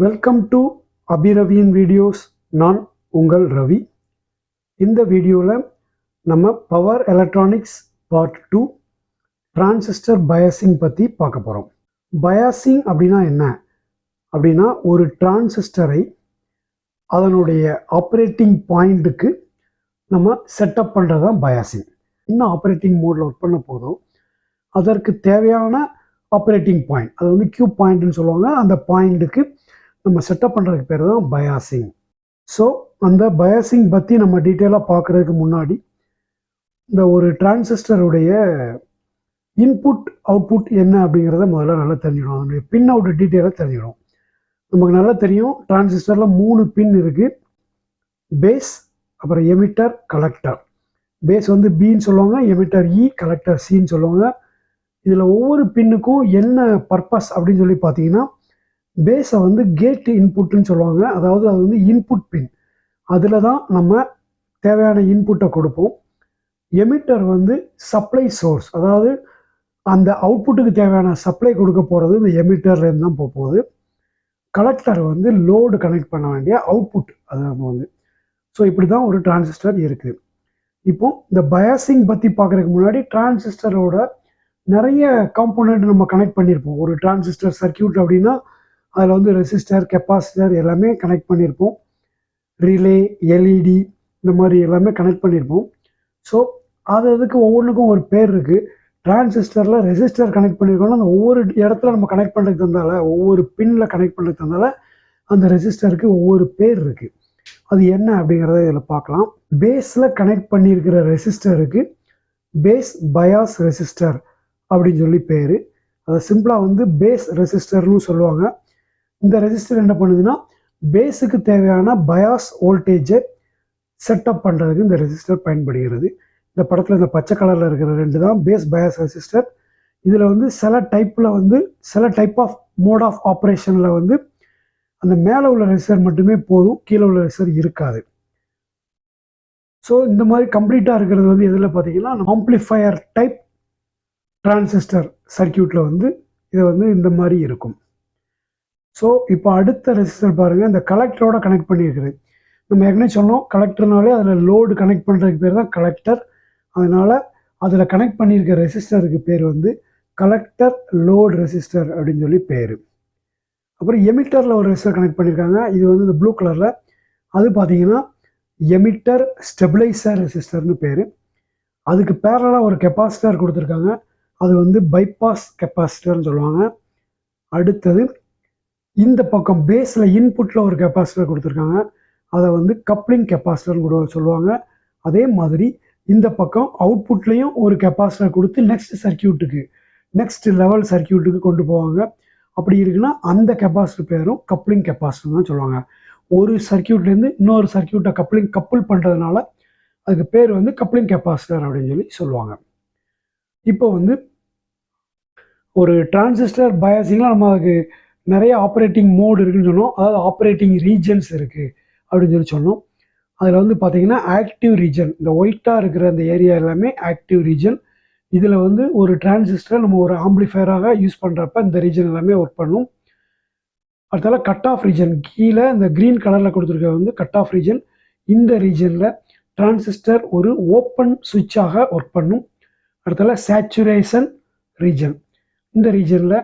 Welcome to அபிரவியின் videos. நான் உங்கள் ரவி. இந்த வீடியோவில் நம்ம power electronics part 2 transistor biasing பற்றி பார்க்க போகிறோம். பயாசிங் அப்படின்னா என்ன அப்படின்னா, ஒரு டிரான்சிஸ்டரை அதனுடைய ஆப்ரேட்டிங் பாயிண்ட்டுக்கு நம்ம செட்டப் பண்ணுறது தான் பயாசிங். என்ன ஆப்ரேட்டிங் மோடில் ஒர்க் பண்ண போதும் அதற்கு தேவையான ஆப்ரேட்டிங் பாயிண்ட், அது வந்து கியூ பாயிண்ட்னு சொல்லுவாங்க, அந்த பாயிண்ட்டுக்கு நம்ம செட்டப் பண்ணுறதுக்கு பேர் தான் பயாசிங். ஸோ அந்த பயாசிங் பற்றி நம்ம டீட்டெயிலாக பார்க்குறதுக்கு முன்னாடி இந்த ஒரு டிரான்சிஸ்டருடைய இன்புட் அவுட்புட் என்ன அப்படிங்கிறத முதல்ல நல்லா தெரிஞ்சிடும். அதனுடைய பின் அவுட் டீட்டெயிலாக தெரிஞ்சிடும். நமக்கு நல்லா தெரியும், டிரான்சிஸ்டரில் 3 பின் இருக்குது. பேஸ், அப்புறம் எமிட்டர், கலெக்டர். பேஸ் வந்து பின்னு சொல்லுவாங்க, எமிட்டர் இ, கலெக்டர் சின்னு சொல்லுவாங்க. இதில் ஒவ்வொரு பின்னுக்கும் என்ன பர்பஸ் அப்படின்னு சொல்லி பார்த்தீங்கன்னா, பேஸை வந்து கேட் இன்புட்டுன்னு சொல்லுவாங்க. அதாவது அது வந்து இன்புட் பின், அதில் தான் நம்ம தேவையான இன்புட்டை கொடுப்போம். எமிட்டர் வந்து சப்ளை சோர்ஸ், அதாவது அந்த அவுட்புட்டுக்கு தேவையான சப்ளை கொடுக்க போகிறது இந்த எமிட்டர்லேருந்து தான் போகுது. கலெக்டர் வந்து லோடு கனெக்ட் பண்ண வேண்டிய அவுட்புட், அது நம்ம வந்து. ஸோ இப்படி தான் ஒரு டிரான்சிஸ்டர் இருக்குது. இப்போ இந்த பயாசிங் பற்றி பார்க்குறதுக்கு முன்னாடி டிரான்சிஸ்டரோட நிறைய காம்போனன்ட் நம்ம கனெக்ட் பண்ணியிருப்போம். ஒரு டிரான்சிஸ்டர் சர்க்கியூட் அப்படின்னா அதில் வந்து ரெசிஸ்டர், கெப்பாசிட்டர் எல்லாமே கனெக்ட் பண்ணியிருப்போம். ரிலே, எல்இடி இந்த மாதிரி எல்லாமே கனெக்ட் பண்ணியிருப்போம். ஸோ அதுக்கு ஒவ்வொன்றுக்கும் ஒரு பேர் இருக்குது. டிரான்சிஸ்டரில் ரெசிஸ்டர் கனெக்ட் பண்ணியிருக்கோம்னா அந்த ஒவ்வொரு இடத்துல நம்ம கனெக்ட் பண்ணுறதுக்கு தந்தால, ஒவ்வொரு பின்னில் கனெக்ட் பண்ணுறதுக்கு தந்தால அந்த ரெசிஸ்டருக்கு ஒவ்வொரு பேர் இருக்குது. அது என்ன அப்படிங்கிறத இதில் பார்க்கலாம். பேஸில் கனெக்ட் பண்ணியிருக்கிற ரெசிஸ்டருக்கு பேஸ் பயாஸ் ரெசிஸ்டர் அப்படின்னு சொல்லி பேர். அதை சிம்பிளாக வந்து பேஸ் ரெசிஸ்டர்னு சொல்லுவாங்க. இந்த ரெசிஸ்டர் என்ன பண்ணுதுன்னா, பேஸுக்கு தேவையான பயாஸ் வோல்டேஜை செட்டப் பண்ணுறதுக்கு இந்த ரெசிஸ்டர் பயன்படுகிறது. இந்த படத்தில் இந்த பச்சை கலரில் இருக்கிற 2 தான் பேஸ் பயாஸ் ரெசிஸ்டர். இதில் வந்து சில டைப் ஆஃப் மோட் ஆஃப் ஆப்ரேஷனில் வந்து அந்த மேலே உள்ள ரெசிஸ்டர் மட்டுமே போதும், கீழே உள்ள ரெசிஸ்டர் இருக்காது. ஸோ இந்த மாதிரி கம்ப்ளீட்டாக இருக்கிறது வந்து எதில் பார்த்தீங்கன்னா, ஆம்ப்ளிஃபையர் டைப் டிரான்சிஸ்டர் சர்க்கியூட்டில் வந்து இது வந்து இந்த மாதிரி இருக்கும். ஸோ இப்போ அடுத்த ரெசிஸ்டர் பாருங்கள், இந்த கலெக்டரோட கனெக்ட் பண்ணியிருக்குது. நம்ம ஏற்கனவே சொன்னோம், கலெக்டர்னாலே அதில் லோடு கனெக்ட் பண்ணுறதுக்கு பேர் தான் கலெக்டர். அதனால் அதில் கனெக்ட் பண்ணியிருக்க ரெசிஸ்டருக்கு பேர் வந்து கலெக்டர் லோடு ரெசிஸ்டர் அப்படின்னு சொல்லி பேர். அப்புறம் எமிட்டரில் ஒரு ரெசிஸ்டர் கனெக்ட் பண்ணியிருக்காங்க. இது வந்து இந்த ப்ளூ கலரில், அது பார்த்தீங்கன்னா எமிட்டர் ஸ்டெபிளைசர் ரெசிஸ்டர்னு பேர். அதுக்கு பேரலாக ஒரு கெப்பாசிட்டர் கொடுத்துருக்காங்க. அது வந்து பைபாஸ் கெப்பாசிட்டர்னு சொல்லுவாங்க. அடுத்தது இந்த பக்கம் பேஸில் இன்புட்டில் ஒரு கெப்பாசிட்டர் கொடுத்துருக்காங்க. அதை வந்து கப்ளிங் கெப்பாசிட்டர்னு கூட சொல்லுவாங்க. அதே மாதிரி இந்த பக்கம் அவுட்புட்லேயும் ஒரு கெப்பாசிட்டர் கொடுத்து நெக்ஸ்ட் லெவல் சர்க்கியூட்டுக்கு கொண்டு போவாங்க. அப்படி இருக்குன்னா அந்த கெப்பாசிட்டர் பேரும் கப்ளிங் கெப்பாசிட்டர் தான் சொல்லுவாங்க. ஒரு சர்க்கியூட்லேருந்து இன்னொரு சர்க்கியூட்டை கப்புள் பண்ணுறதுனால அதுக்கு பேர் வந்து கப்ளிங் கெப்பாசிட்டர் அப்படின்னு சொல்லி சொல்லுவாங்க. இப்போ வந்து ஒரு டிரான்சிஸ்டர் பயாசிங்கில் நம்ம அதுக்கு நிறைய ஆப்ரேட்டிங் மோடு இருக்குன்னு சொன்னோம். அதாவது ஆப்ரேட்டிங் ரீஜன்ஸ் இருக்குது அப்படின்னு சொல்லி சொன்னோம். அதில் வந்து பார்த்தீங்கன்னா ஆக்டிவ் ரீஜன், இந்த ஒயிட்டாக இருக்கிற அந்த ஏரியா எல்லாமே ஆக்டிவ் ரீஜன். இதில் வந்து ஒரு டிரான்சிஸ்டரை நம்ம ஒரு ஆம்பிளிஃபையராக யூஸ் பண்ணுறப்ப இந்த ரீஜன் எல்லாமே ஒர்க் பண்ணும். அடுத்தால கட் ஆஃப் ரீஜன், கீழே இந்த க்ரீன் கலரில் கொடுத்துருக்க வந்து கட் ஆஃப் ரீஜன். இந்த ரீஜனில் டிரான்சிஸ்டர் ஒரு ஓப்பன் சுவிட்சாக ஒர்க் பண்ணும். அடுத்தால சேச்சுரேஷன் ரீஜன், இந்த ரீஜனில்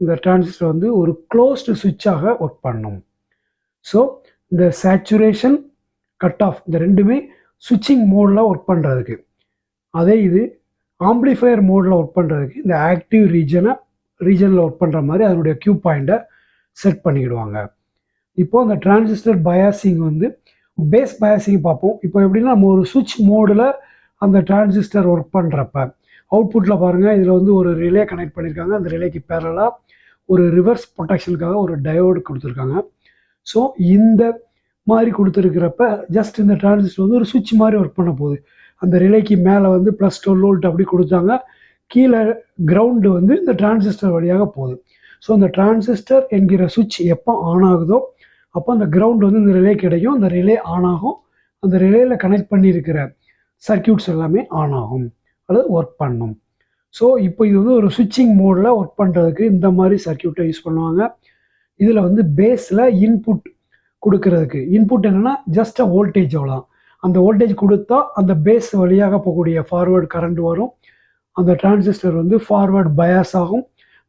இந்த டிரான்சிஸ்டர் வந்து ஒரு க்ளோஸ்டு சுவிட்சாக ஒர்க் பண்ணும். ஸோ இந்த சேச்சுரேஷன், கட் ஆஃப் இந்த ரெண்டுமே சுவிட்சிங் மோடில் ஒர்க் பண்ணுறதுக்கு. அதே இது ஆம்பிளிஃபையர் மோடில் ஒர்க் பண்ணுறதுக்கு இந்த ஆக்டிவ் ரீஜனில் ஒர்க் பண்ணுற மாதிரி அதனுடைய கியூ பாயிண்ட்டை செட் பண்ணிக்கிடுவாங்க. இப்போது அந்த டிரான்சிஸ்டர் பயாசிங் வந்து பேஸ் பயாசிங் பார்ப்போம். இப்போ எப்படின்னா, நம்ம ஒரு சுவிட்ச் மோடில் அந்த டிரான்சிஸ்டர் ஒர்க் பண்ணுறப்ப அவுட்புட்டில் பாருங்கள், இதில் வந்து ஒரு ரிலே கனெக்ட் பண்ணியிருக்காங்க. அந்த ரிலேக்கு பேரலாக ஒரு ரிவர்ஸ் ப்ரொடெக்ஷனுக்காக ஒரு டயோடு கொடுத்துருக்காங்க. ஸோ இந்த மாதிரி கொடுத்துருக்கிறப்ப ஜஸ்ட் இந்த டிரான்சிஸ்டர் வந்து ஒரு சுவிட்ச் மாதிரி ஒர்க் பண்ண போகுது. அந்த ரிலேக்கு மேலே வந்து +12 வோல்ட் அப்படி கொடுத்தாங்க, கீழே கிரவுண்டு வந்து இந்த டிரான்சிஸ்டர் வழியாக போகுது. ஸோ அந்த டிரான்சிஸ்டர் என்கிற சுவிட்ச் எப்போ ஆன் ஆகுதோ அப்போ அந்த கிரவுண்ட் வந்து இந்த ரிலே கிடைக்கும், அந்த ரிலே ஆன் ஆகும். அந்த ரிலேயில் கனெக்ட் பண்ணியிருக்கிற சர்க்கியூட்ஸ் எல்லாமே ஆன் ஆகும் அல்லது ஒர்க் பண்ணும். ஸோ இப்போ இது வந்து ஒரு சுவிட்சிங் மோடில் ஒர்க் பண்ணுறதுக்கு இந்த மாதிரி சர்க்கியூட்டை யூஸ் பண்ணுவாங்க. இதில் வந்து பேஸில் இன்புட் கொடுக்கறதுக்கு இன்புட் என்னென்னா ஜஸ்ட் வோல்டேஜ் அவ்வளோதான். அந்த வோல்டேஜ் கொடுத்தா அந்த பேஸ் வழியாக போகக்கூடிய ஃபார்வர்டு கரண்ட் வரும். அந்த டிரான்சிஸ்டர் வந்து ஃபார்வர்ட் பயாஸ் ஆகும்.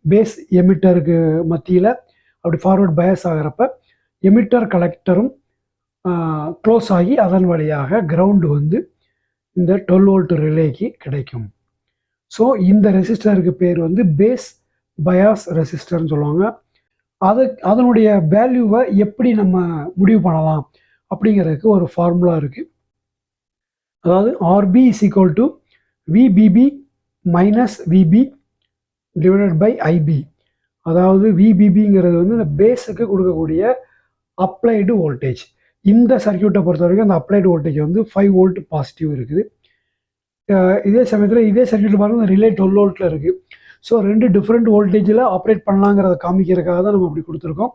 பேஸ் எமிட்டருக்கு மத்தியில் அப்படி ஃபார்வர்ட் பயாஸ் ஆகிறப்ப எமிட்டர் கலெக்டரும் க்ளோஸ் ஆகி அதன் வழியாக கிரவுண்டு வந்து இந்த 12 வோல்ட் ரிலேக்கு கிடைக்கும். ஸோ இந்த ரெசிஸ்டருக்கு பேர் வந்து பேஸ் பயாஸ் ரெசிஸ்டர்னு சொல்லுவாங்க. அதனுடைய வேல்யூவை எப்படி நம்ம முடிவு பண்ணலாம் அப்படிங்கிறதுக்கு ஒரு ஃபார்முலா இருக்குது. அதாவது RB is equal to VBB minus VB divided by IB. அதாவது VBBங்கிறது வந்து இந்த பேஸுக்கு கொடுக்கக்கூடிய அப்ளைடு வோல்டேஜ். இந்த சர்க்கியூட்டை பொறுத்த வரைக்கும் அந்த அப்ளைடு வோல்டேஜ் வந்து 5 வோல்ட் பாசிட்டிவ் இருக்குது. இதே சமயத்தில் இதே சர்க்கியூட்டில் பாருங்கள் ரிலே 12 வோல்ட்டில் இருக்குது. ஸோ 2 டிஃப்ரெண்ட் வோல்டேஜில் ஆப்ரேட் பண்ணலாங்கிறத காமிக்கிறதுக்காக தான் நம்ம அப்படி கொடுத்துருக்கோம்.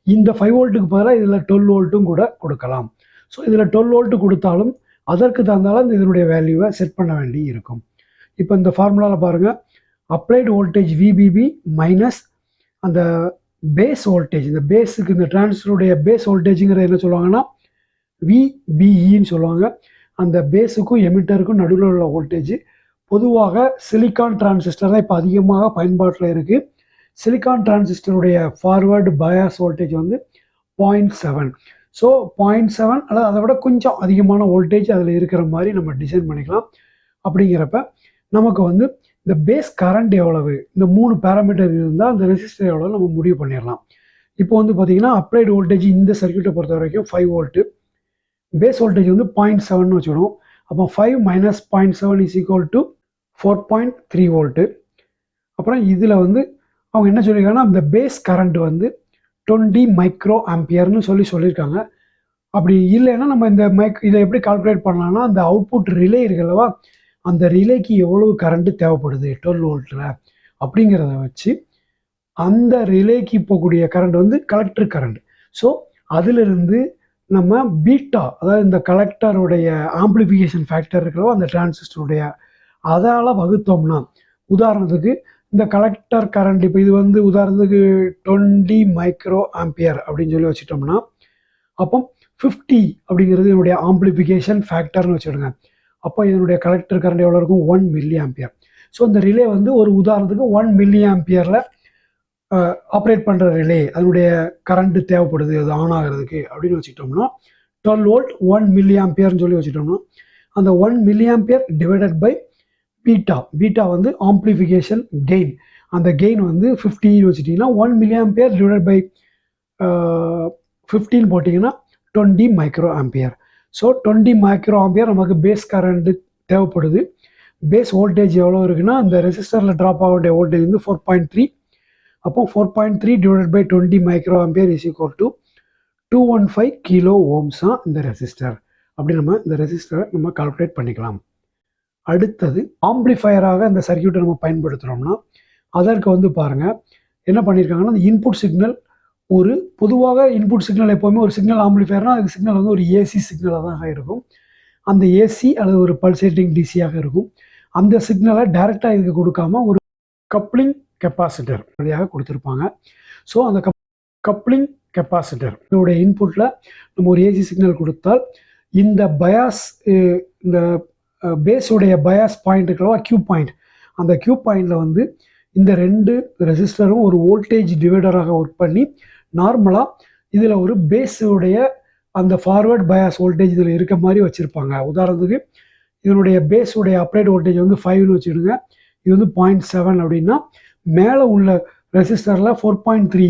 இந்த 5 வோல்ட்டுக்கு பதிலாக இதில் 12 வோல்ட்டும் கூட கொடுக்கலாம். ஸோ இதில் 12 வோல்ட்டு கொடுத்தாலும் அதற்கு தந்தாலும் இதனுடைய வேல்யூவை செட் பண்ண வேண்டி இருக்கும். இப்போ இந்த ஃபார்முலாவில் பாருங்கள், அப்ளைடு வோல்டேஜ் VBB மைனஸ் அந்த பேஸ் வோல்டேஜ், இந்த பேஸுக்கு இந்த டிரான்சிஸ்டருடைய பேஸ் வோல்டேஜுங்கிறது என்ன சொல்லுவாங்கன்னா VBEன்னு சொல்லுவாங்க. அந்த பேஸுக்கும் எமிட்டருக்கும் நடுவில் உள்ள வோல்டேஜ். பொதுவாக சிலிக்கான் டிரான்சிஸ்டர் தான் இப்போ அதிகமாக பயன்பாட்டில் இருக்குது. சிலிக்கான் டிரான்சிஸ்டருடைய ஃபார்வர்டு பயாஸ் வோல்டேஜ் வந்து 0.7. ஸோ 0.7 அல்லது அதை விட கொஞ்சம் அதிகமான வோல்டேஜ் அதில் இருக்கிற மாதிரி நம்ம டிசைன் பண்ணிக்கலாம். அப்படிங்கிறப்ப நமக்கு வந்து இந்த பேஸ் கரண்ட் எவ்வளவு, இந்த 3 பேராமீட்டர் இருந்தால் அந்த ரெசிஸ்டர் எவ்வளோ நம்ம முடிவு பண்ணிடலாம். இப்போ வந்து பார்த்திங்கன்னா அப்ளைடு வோல்டேஜ் இந்த சர்க்கியூட்டை பொறுத்த வரைக்கும் 5 வோல்ட்டு, பேஸ் வோல்டேஜ் வந்து 0.7 வச்சுக்கணும். அப்போ 5 minus 0.7 is equal to 4.3 volt. அப்புறம் இதில் வந்து அவங்க என்ன சொல்லியிருக்காங்கன்னா இந்த பேஸ் கரண்ட் வந்து 20 மைக்ரோ ஆம்பியர்னு சொல்லியிருக்காங்க. அப்படி இல்லைன்னா நம்ம இந்த இதை எப்படி கால்குலேட் பண்ணலாம்னா அந்த அவுட்புட் ரிலே இருக்குல்லவா, அந்த ரிலேக்கு எவ்வளவு கரண்ட்டு தேவைப்படுது 12 வோல்ட்டில் அப்படிங்கிறத வச்சு அந்த ரிலேக்கு போகக்கூடிய கரண்ட் வந்து கலெக்டர் கரண்ட். ஸோ அதிலிருந்து நம்ம பீட்டா, அதாவது இந்த கலெக்டருடைய ஆம்பிளிஃபிகேஷன் ஃபேக்டர் இருக்கிறவோ அந்த டிரான்சிஸ்டருடைய அதால் வகுத்தோம்னா, உதாரணத்துக்கு இந்த கலெக்டர் கரண்ட் இப்போ இது வந்து உதாரணத்துக்கு 20 மைக்ரோ ஆம்பியர் அப்படின்னு சொல்லி வச்சுட்டோம்னா, அப்போ 50 அப்படிங்கிறது என்னுடைய ஆம்பிளிஃபிகேஷன் ஃபேக்டர்னு வச்சுடுங்க. அப்போ இதனுடைய கலெக்டர் கரண்ட் எவ்வளோ இருக்கும், 1 மில்லி ஆம்பியர். ஸோ இந்த ரிலே வந்து ஒரு உதாரணத்துக்கு 1 மில்லி ஆம்பியரில் ஆப்ரேட் பண்ணுற ரிலே, அதனுடைய கரண்ட்டு தேவைப்படுது அது ஆன் ஆகிறதுக்கு அப்படின்னு வச்சுக்கிட்டோம்னா 12 வோல்ட் 1 மில்லி ஆம்பியர்னு சொல்லி வச்சுட்டோம்னா அந்த 1 milli ampere divided by beta வந்து ஆம்பிளிஃபிகேஷன் கெயின். அந்த கெயின் வந்து 50 வச்சுட்டிங்கன்னா 1 மில்லி ஆம்பியர் டிவைடட் பை 15 போட்டிங்கன்னா 20 micro ampere. So 20 micro ampere நமக்கு பேஸ் கரண்ட்டு தேவைப்படுது. பேஸ் வோல்டேஜ் எவ்வளோ இருக்குன்னா அந்த ரெசிஸ்டரில் ட்ராப் ஆக வேண்டிய வோல்டேஜ் வந்து 4.3. அப்போ 4.3 divided by 20 micro ampere is equal to 215 kilo ohms தான் இந்த ரெசிஸ்டர். அப்படி நம்ம இந்த ரெசிஸ்டரை நம்ம கால்குலேட் பண்ணிக்கலாம். அடுத்தது ஆம்பிளிஃபயராக இந்த சர்க்கியூட்டை நம்ம பயன்படுத்துகிறோம்னா அதற்கு வந்து பாருங்கள் என்ன பண்ணியிருக்காங்கன்னா அந்த இன்புட் சிக்னல் ஒரு பொதுவாக இன்புட் சிக்னல் எப்போவுமே ஒரு சிக்னல் ஆம்பிளிஃபயர்னால் அதுக்கு சிக்னல் வந்து ஒரு ஏசி சிக்னலாக தான் இருக்கும். அந்த ஏசி அல்லது ஒரு பல்சேட்டிங் டிசியாக இருக்கும். அந்த சிக்னலை டைரெக்டாக இதுக்கு கொடுக்காம ஒரு கப்ளிங் கெப்பாசிட்டர் வழியாக கொடுத்துருப்பாங்க. ஸோ அந்த கப்ளிங் கெப்பாசிட்டர் இதோடைய இன்புட்டில் நம்ம ஒரு ஏசி சிக்னல் கொடுத்தால் இந்த பயாஸ், இந்த பேஸுடைய பயாஸ் பாயிண்ட் இருக்கிறவா கியூ பாயிண்ட், அந்த கியூ பாயிண்டில் வந்து இந்த 2 ரெசிஸ்டரும் ஒரு வோல்டேஜ் டிவைடராக ஒர்க் பண்ணி நார்மலாக இதில் ஒரு பேஸுடைய அந்த ஃபார்வர்ட் பயாஸ் வோல்டேஜ் இதில் இருக்க மாதிரி வச்சுருப்பாங்க. உதாரணத்துக்கு இதனுடைய பேஸுடைய அப்ளைட் வோல்டேஜ் வந்து 5ன்னு வச்சுடுங்க, இது வந்து 0.7 அப்படின்னா மேலே உள்ள ரெசிஸ்டரில் 4.3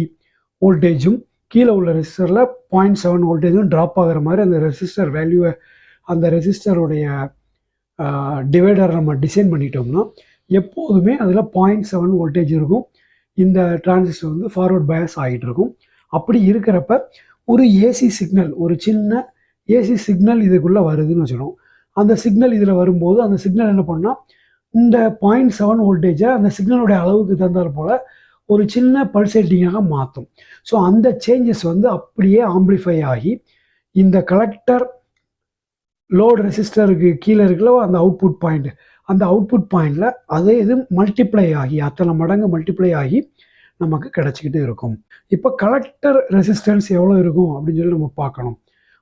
வோல்டேஜும் கீழே உள்ள ரெசிஸ்டரில் 0.7 வோல்டேஜும் ட்ராப் ஆகிற மாதிரி அந்த ரெசிஸ்டர் வேல்யூவை அந்த ரெசிஸ்டருடைய டிவைடர் நம்ம டிசைன் பண்ணிட்டோம்னா எப்போதுமே அதில் 0.7 வோல்டேஜ் இருக்கும். இந்த டிரான்சிஸ்டர் வந்து ஃபார்வர்ட் பயாஸ் ஆகிட்டு இருக்கும். அப்படி இருக்கிறப்ப ஒரு ஏசி சிக்னல், ஒரு சின்ன ஏசி சிக்னல் இதுக்குள்ளே வருதுன்னு வச்சுக்கணும். அந்த சிக்னல் இதில் வரும்போது அந்த சிக்னல் என்ன பண்ணால் இந்த 0.7 வோல்டேஜை அந்த சிக்னலுடைய அளவுக்கு தந்தால் போல் ஒரு சின்ன பல்சேட்டிங்காக மாற்றும். ஸோ அந்த சேஞ்சஸ் வந்து அப்படியே ஆம்பிளிஃபை ஆகி இந்த கலெக்டர் லோட் ரெசிஸ்டருக்கு கீழே இருக்கல அந்த அவுட்புட் பாயிண்ட், அந்த அவுட்புட் பாயிண்டில் அதே இது மல்டிப்ளை ஆகி அத்தனை மடங்கு மல்டிப்ளை ஆகி நமக்கு கிடச்சிக்கிட்டு இருக்கும். இப்போ கலெக்டர் ரெசிஸ்டன்ஸ் எவ்வளோ இருக்கும் அப்படின்னு சொல்லி நம்ம பார்க்கணும்.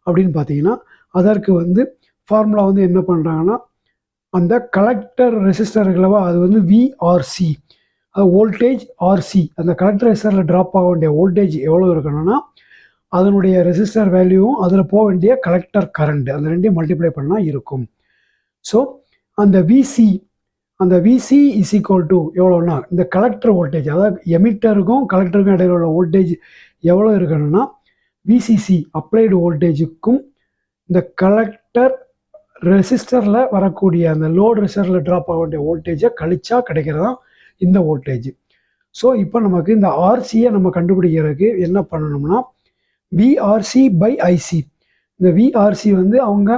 அப்படின்னு பார்த்தீங்கன்னா அதற்கு வந்து ஃபார்முலா வந்து என்ன பண்ணுறாங்கன்னா, அந்த கலெக்டர் ரெசிஸ்டர்களவா அது வந்து விஆர்சி, அது வோல்டேஜ் ஆர்சி, அந்த கலெக்டர் ரெசிஸ்டரில் ட்ராப் ஆக வேண்டிய வோல்டேஜ் எவ்வளோ இருக்கணும்னா அதனுடைய ரெசிஸ்டர் வேல்யூவும் அதில் போக வேண்டிய கலெக்டர் கரண்ட் அந்த ரெண்டையும் மல்டிப்ளை பண்ணால் இருக்கும். ஸோ அந்த விசி இஸ் ஈக்குவல் டு எவ்வளோன்னா இந்த கலெக்டர் வோல்டேஜ், அதாவது எமிட்டருக்கும் கலெக்டருக்கும் இடையில உள்ள வோல்டேஜ் எவ்வளோ இருக்கணும்னா விசிசி அப்ளைடு வோல்டேஜுக்கும் இந்த கலெக்டர் ரெசிஸ்டரில் வரக்கூடிய அந்த லோடு ரெசிஸ்டரில் ட்ராப் ஆக வேண்டிய வோல்டேஜை கழிச்சா கிடைக்கிறதா இந்த வோல்டேஜ். ஸோ இப்போ நமக்கு இந்த ஆர்சியை நம்ம கண்டுபிடிக்கிறதுக்கு என்ன பண்ணணும்னா விஆர்சி பை ஐசி. இந்த விஆர்சி வந்து அவங்க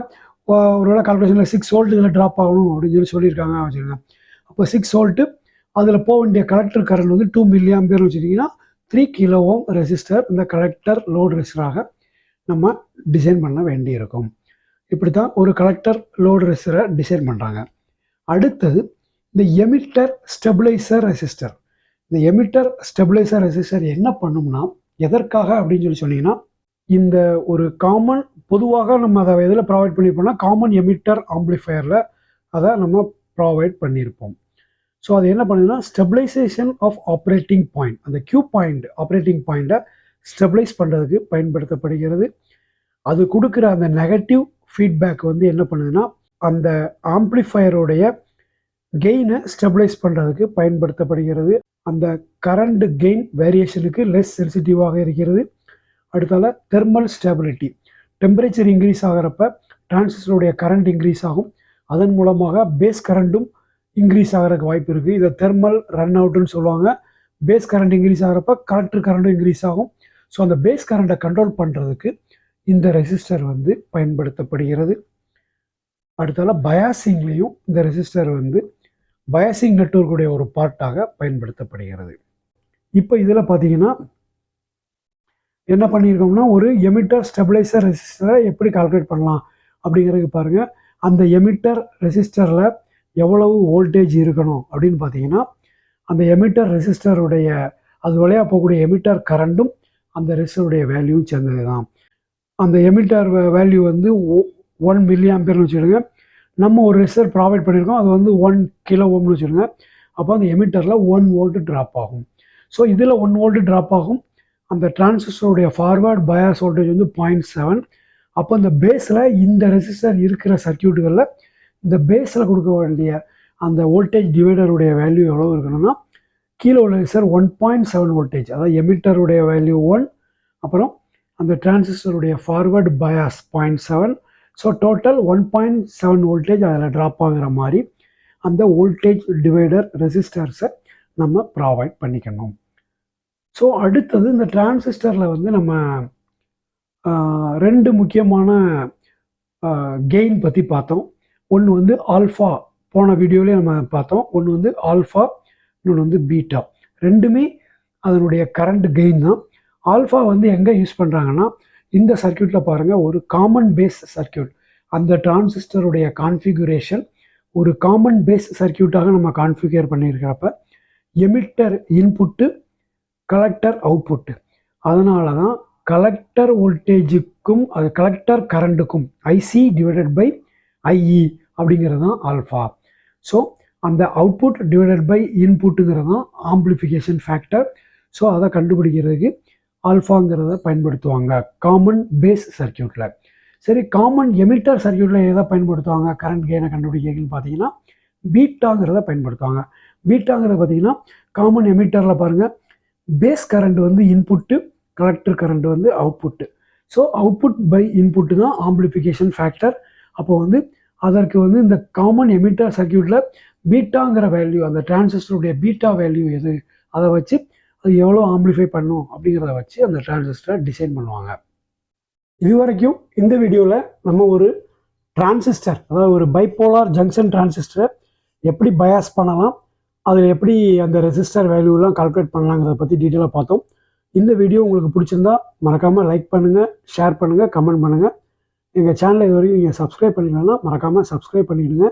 ஒருவேளை கால்குலேஷனில் 6 வோல்ட் இதில் ட்ராப் ஆகணும் அப்படின்னு சொல்லியிருக்காங்க வச்சுக்கோங்க. அப்போ 6 வோல்ட்டு அதில் போக வேண்டிய கலெக்டர் கரண்ட் வந்து 2 மில்லி ஆம்பியர்னு வச்சுட்டிங்கன்னா 3 கிலோ ஓம் ரெசிஸ்டர் இந்த கலெக்டர் லோடு ரெசிஸ்டராக நம்ம டிசைன் பண்ண வேண்டியிருக்கும். இப்படி தான் ஒரு கலெக்டர் லோடு ரெசிஸ்டரை டிசைன் பண்ணுறாங்க. அடுத்தது இந்த எமிட்டர் ஸ்டெபிளைசர் ரெசிஸ்டர். இந்த எமிட்டர் ஸ்டெபிளைசர் ரெசிஸ்டர் என்ன பண்ணும்னா எதற்காக அப்படின்னு சொல்லி சொன்னீங்கன்னா, இந்த ஒரு காமன் பொதுவாக நம்ம அதை எதில் ப்ரொவைட் பண்ணியிருப்போம்னா காமன் எமிட்டர் ஆம்பிளிஃபயரில் அதை நம்ம ப்ரொவைட் பண்ணியிருப்போம். ஸோ அது என்ன பண்ணுதுன்னா ஸ்டெபிளைசேஷன் ஆஃப் ஆப்ரேட்டிங் பாயிண்ட், அந்த கியூ பாயிண்ட் ஆப்ரேட்டிங் பாயிண்ட்டை ஸ்டெபிளைஸ் பண்ணுறதுக்கு பயன்படுத்தப்படுகிறது. அது கொடுக்குற அந்த நெகட்டிவ் ஃபீட்பேக் வந்து என்ன பண்ணுதுன்னா அந்த ஆம்பிளிஃபயருடைய கெயினை ஸ்டெபிளைஸ் பண்ணுறதுக்கு பயன்படுத்தப்படுகிறது. அந்த கரண்ட் கெயின் வேரியேஷனுக்கு லெஸ் சென்சிட்டிவாக இருக்கிறது. அடுத்தால தெர்மல் ஸ்டெபிலிட்டி, டெம்பரேச்சர் இன்க்ரீஸ் ஆகிறப்ப டிரான்சிஸ்டருடைய கரண்ட் இன்க்ரீஸ் ஆகும். அதன் மூலமாக பேஸ் கரண்ட்டும் இன்க்ரீஸ் ஆகிறதுக்கு வாய்ப்பு இருக்குது. இதை தெர்மல் ரன் அவுட்டுன்னு சொல்லுவாங்க. பேஸ் கரண்ட் இன்க்ரீஸ் ஆகிறப்ப கலெக்டர் கரண்ட்டும் இன்க்ரீஸ் ஆகும். ஸோ அந்த பேஸ் கரண்ட்டை கண்ட்ரோல் பண்ணுறதுக்கு இந்த ரெசிஸ்டர் வந்து பயன்படுத்தப்படுகிறது. அடுத்தால பயாசிங்லேயும் இந்த ரெசிஸ்டர் வந்து பயாசிங் நெட்வொர்க்குடைய ஒரு பார்ட்டாக பயன்படுத்தப்படுகிறது. இப்போ இதில் பார்த்தீங்கன்னா என்ன பண்ணியிருக்கோம்னா ஒரு எமிட்டர் ஸ்டெபிளைசர் ரெசிஸ்டரை எப்படி கால்குலேட் பண்ணலாம் அப்படிங்கிறதுக்கு பாருங்கள். அந்த எமிட்டர் ரெசிஸ்டரில் எவ்வளவு வோல்டேஜ் இருக்கணும் அப்படின்னு பார்த்தீங்கன்னா அந்த எமிட்டர் ரெசிஸ்டருடைய அது வழியாக போகக்கூடிய எமிட்டர் கரண்ட்டும் அந்த ரெசிஸ்டருடைய வேல்யூவும் சேர்ந்தது தான். அந்த எமிட்டர் வேல்யூ வந்து 1 மில்லி ஆம்பியர்னு வச்சுடுங்க. நம்ம ஒரு ரெசிஸ்டர் ப்ரொவைட் பண்ணியிருக்கோம், அது வந்து 1 கிலோ ஓம்னு வச்சுருங்க. அப்போ அந்த எமிட்டரில் 1 வோல்ட் ட்ராப் ஆகும். ஸோ இதில் 1 வோல்ட் ட்ராப் ஆகும். அந்த டிரான்சிஸ்டருடைய ஃபார்வர்ட் பயாஸ் வோல்டேஜ் வந்து 0.7. அப்போ இந்த பேஸில் இந்த ரெசிஸ்டர் இருக்கிற சர்க்கியூட்டுகளில் இந்த பேஸில் கொடுக்க வேண்டிய அந்த வோல்டேஜ் டிவைடருடைய வேல்யூ எவ்வளோ இருக்கணும்னா கீழே உள்ள ரெசிஸ்டர் 1.7 வோல்டேஜ், அதாவது எமிட்டருடைய வேல்யூ 1, அப்புறம் அந்த டிரான்சிஸ்டருடைய forward bias 0.7. So total 1.7 voltage அதில் ட்ராப் ஆகுற மாதிரி அந்த வோல்டேஜ் டிவைடர் ரெசிஸ்டர்ஸை நம்ம ப்ரொவைட் பண்ணிக்கணும். ஸோ அடுத்தது இந்த டிரான்சிஸ்டரில் வந்து நம்ம 2 முக்கியமான கெயின் பற்றி பார்த்தோம். ஒன்று வந்து ஆல்ஃபா, போன வீடியோவிலே நம்ம பார்த்தோம். ஒன்று வந்து ஆல்ஃபா, இன்னொன்று வந்து பீட்டா. ரெண்டுமே அதனுடைய கரண்ட் கெயின் தான். ஆல்ஃபா வந்து எங்கே யூஸ் பண்ணுறாங்கன்னா இந்த சர்க்கியூட்டில் பாருங்கள், ஒரு காமன் பேஸ் சர்க்கியூட். அந்த டிரான்சிஸ்டருடைய கான்ஃபிகுரேஷன் ஒரு காமன் பேஸ் சர்க்கியூட்டாக நம்ம கான்ஃபிகர் பண்ணியிருக்கிறப்ப எமிட்டர் இன்புட்டு கலெக்டர் அவுட்புட்டு, அதனால தான் கலெக்டர் வோல்டேஜுக்கும் அது கலெக்டர் கரண்ட்டுக்கும் ஐசி டிவைடட் பை ஐஇ அப்படிங்கிறது தான் ஆல்ஃபா. ஸோ அந்த அவுட்புட் டிவைடட் பை இன்புட்டுங்கிறது தான் ஆம்பிளிஃபிகேஷன் ஃபேக்டர். ஸோ அதை கண்டுபிடிக்கிறதுக்கு ஆல்ஃபாங்கிறத பயன்படுத்துவாங்க காமன் பேஸ் சர்க்கியூட்டில். சரி, காமன் எமிட்டர் சர்க்கியூட்டில் எதை பயன்படுத்துவாங்க கரண்ட் கெயினை கண்டுபிடிக்கிறதுன்னு பார்த்தீங்கன்னா பீட்டாங்கிறத பயன்படுத்துவாங்க. பீட்டாங்கிறத பார்த்தீங்கன்னா காமன் எமிட்டரில் பாருங்கள், பேஸ் கரண்ட் வந்து இன்புட்டு, கலெக்டர் கரண்ட் வந்து output. So output by input தான் ஆம்பிளிஃபிகேஷன் ஃபேக்டர். அப்போ வந்து அதற்கு வந்து இந்த காமன் எமிட்டர் சர்க்கியூட்டில் பீட்டாங்கிற வேல்யூ, அந்த டிரான்சிஸ்டருடைய பீட்டா வேல்யூ எது, அதை வச்சு அது எவ்வளோ ஆம்பிளிஃபை பண்ணும் அப்படிங்கிறத வச்சு அந்த டிரான்சிஸ்டரை டிசைன் பண்ணுவாங்க. இது வரைக்கும் இந்த வீடியோவில் நம்ம ஒரு டிரான்சிஸ்டர், அதாவது ஒரு பைபோலார் ஜங்ஷன் டிரான்சிஸ்டரை எப்படி பயாஸ் பண்ணலாம், அதில் எப்படி அந்த ரெசிஸ்டர் வேல்யூலாம் கால்குலேட் பண்ணலாங்கிறத பற்றி டீட்டெயிலாக பார்த்தோம். இந்த வீடியோ உங்களுக்கு பிடிச்சிருந்தா மறக்காமல் லைக் பண்ணுங்கள், ஷேர் பண்ணுங்கள், கமெண்ட் பண்ணுங்கள். எங்கள் சேனலை இது வரைக்கும் நீங்கள் சப்ஸ்கிரைப் பண்ணிக்கலன்னா மறக்காமல் சப்ஸ்கிரைப் பண்ணிவிடுங்க.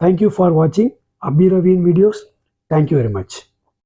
தேங்க்யூ ஃபார் வாட்சிங் அபி ரவியின் வீடியோஸ். Thank you very much.